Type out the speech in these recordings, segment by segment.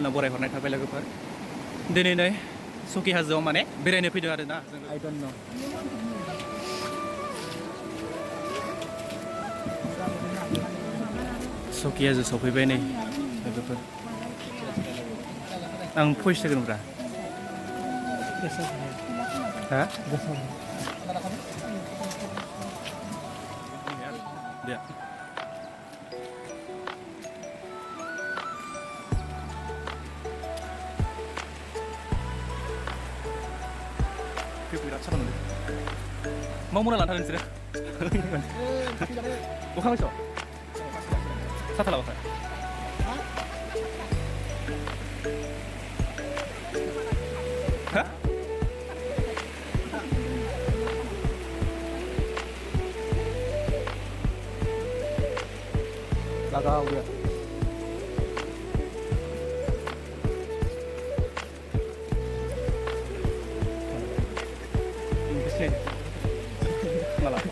आंनो बरायहरनाय थाबाय लोगोफोर दिनै नै सकि हाजोआव माने बेरायनो फैदों आरोना जों I don't know. सकि हाजो सफैबाय नै लोगोफोर आं भइस होगोन ब्रा हा दे बिराद साफा नुदों मा मना लाना थादों नोंसोरो अखा हाबाय साथा लाबोखाय ha Lagaw dia. Malah.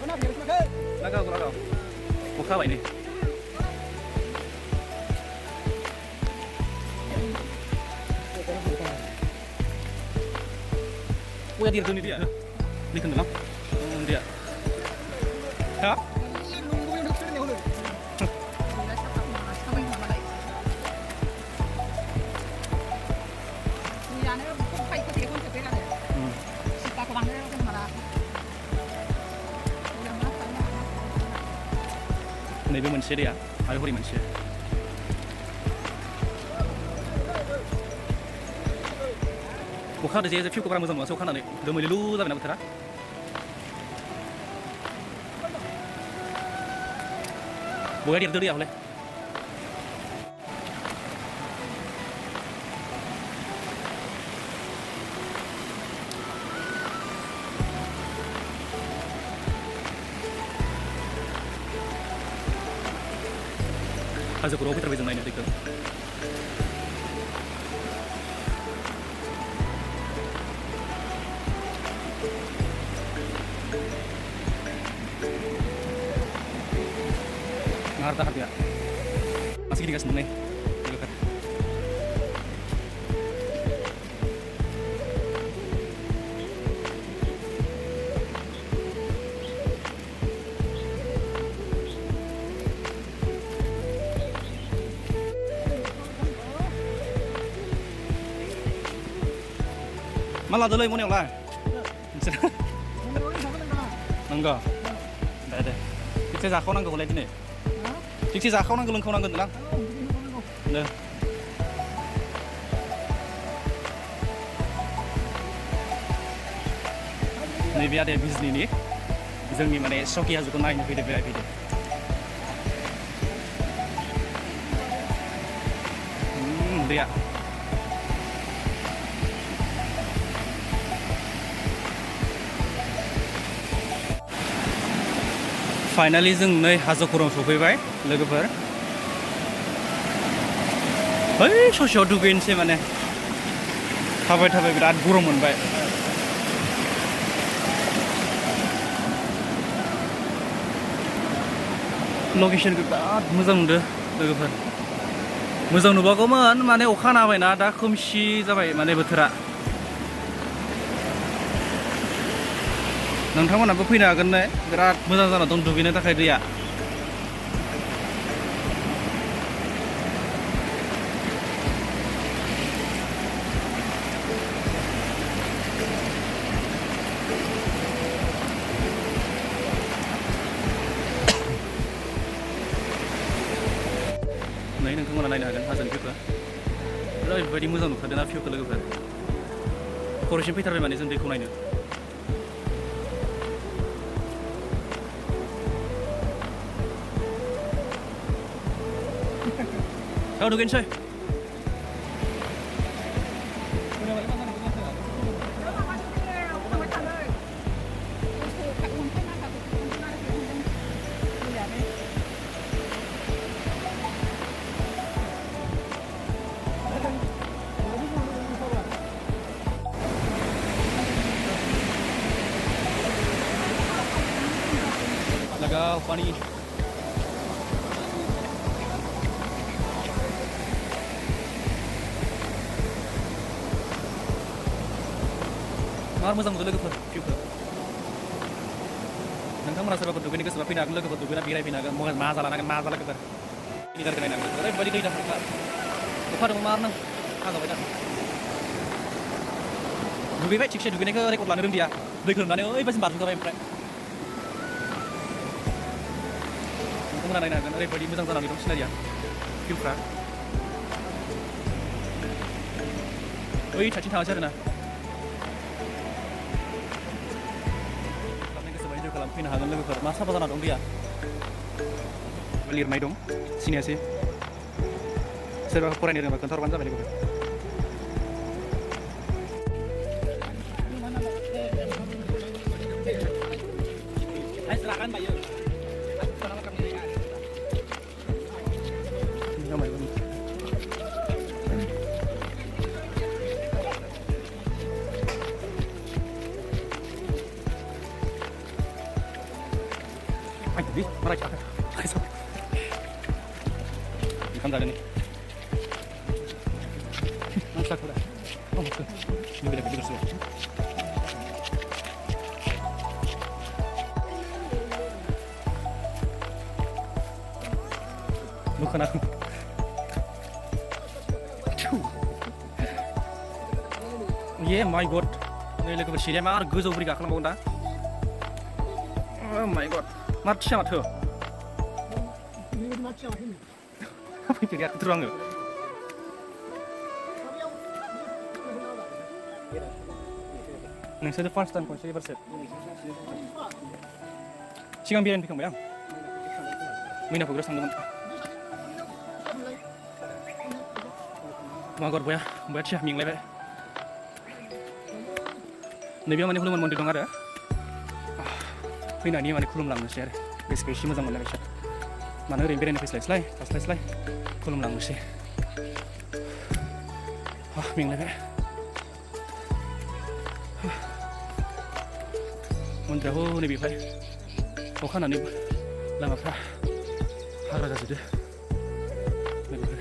Lagaw. Buka apa ini? Wah dia tuh dia. Ini kenal? Dia. Ha? नैबे मोनसे दैया आरो हरै मोनसे अखा हादों जे भिउखौ बारा मोजां नुवासै अखा हानानै दोमैलु जाबायना बोथोरा बया देरदो दैया हले हाजो खर'आव फैथारबाय जों नायनो दैखौ Harta ya masih dikasih nih logokan malah dulu mau lah enggak ada kita zakau nanggo oleh ini Diksi जाखावनांगौ लोंखावनांगोन नोंलां नो नैबे आदाया बिजनिनि जोंनि माने सकि हाजोखौ नायनो फैदो बेरायफैदो दैया फाइनालि जों नै हाजो खर'आव सफैबाय लोगोफोर बै ससेयाव दुगैनोसै माने थाबाय बिराद गरम मोनबाय लकेसनखौ बिराद मोजां नुदों लोगोफोर मोजां नुबागौमोन माने अखा हाबायना दा खोमसि जाबाय माने बोथोरा नोंथांमोनाबो फैनो हागोन ने बिराद मोजां जाना दं दुगैनो थाखाय दैया नै नोंथांमोना नायनो हागोन हाजोनि भिउखौ ओरैबायदि मोजां नुखादों ना भिउखौ लोगोफोर खर'सिम फैथारबाय माने जों दैखौ नायनो Kau dugain coy. Lagaw pani. मार मोजां नुदों लोगोफोर भिउखौ नोंथांमोना सोरबाफोर दुगैनो गोसोबा फैनो हागोन लोगोफोर दुगैना बेरायफैनो हागोन माजा लानांगोन माजा लोगोफोर इनिगारखौ नायनांगोन ओरैबायदि दै दाहार अखा दङ मार नों हाजाबाय दा दुगैबाय थिगसे दुगैनायखौ रेकर्ड लानो रोंदिया दै खोलोमनानै ओरैबायदि बारजुमजाबाय ओमफ्राय नोंथांमोना नायनो हागोन ओरैबायदि मोजां जानानै दं सिनारिया भिउफ्रा ओइ साइडथिं थाङासै आरोना खालामनो गोसोबा इन्जय खालामफैनो हागोन लोगोफोर मा साफा जाना दं दैया लिरनाय दं सिनायासै सोरबा फरायनो रोङाबा खोन्थाहरबानो जाबाय लोगोफोर Di, marah cakap. Ayo. Ikan dah ni. Masak dah. Oh, betul. Ini bila kita semua. Bukan aku. Yeah, my God. Ini lagi bersih. Mar guzau beri kakak mau dah. Oh my God. Marcia tuh. Apa yang dia terang tu? Neng saya first time kau saya berset. Siang biaran pikir bayang. Mina progress anggaman. Magar boya, boya siapa ming lebe. Nabi mana belum mandi dong ada? फैनानै माने खुलुमलांनोसै आरो गोसोखौ एसे मोजां मोनलाय बिसोर मानो ओरैनो बेरायनो फैस्लायस्लाय थास्लायस्लाय खुलुमलांनोसै मेंलायबाय मन्दिरा हनै बेवहाय अखा हानानै लामाफ्रा हाग्रा जाजोबदो लोगोफोर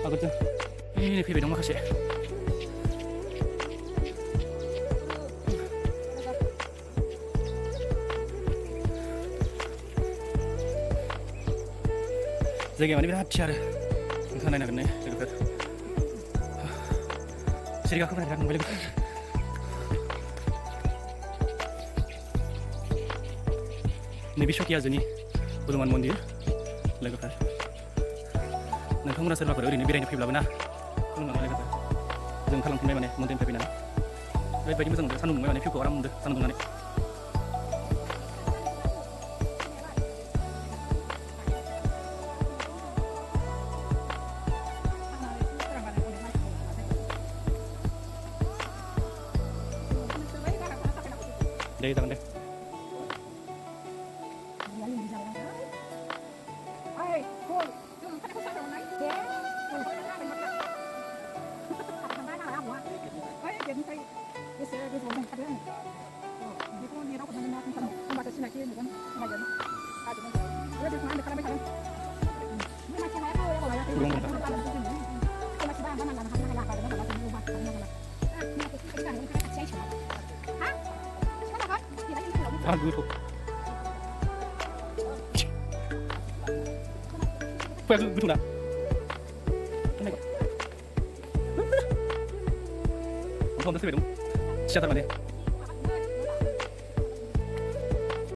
आगोलजों नै फैबाय दं माखासे जायगाया माने बिराद थिया आरो नोंथाङा नायनो हागोन ने लोगोफोर सिरिगाखौ बिराद नुबाय लोगोफोर नैबे सकि हाजोनि हनुमान मन्दिर लोगोफोर नोंथांमोना सोरबाफोर ओरैनो बेरायनो फैब्लाबो ना खुलुमलांबाय लोगोफोर जों खालामफिनबाय माने मन्दिरनिफ्राय फैनानै ओरैबायदि मोजां मोनदों सान्दुं दुंबाय माने भिउखौ आराम मोनदों सान्दुं दुंनानै deh jangan deh Aduh tuh. Betul dah. Ini kok. Nonton terus dong. Siapa tadi?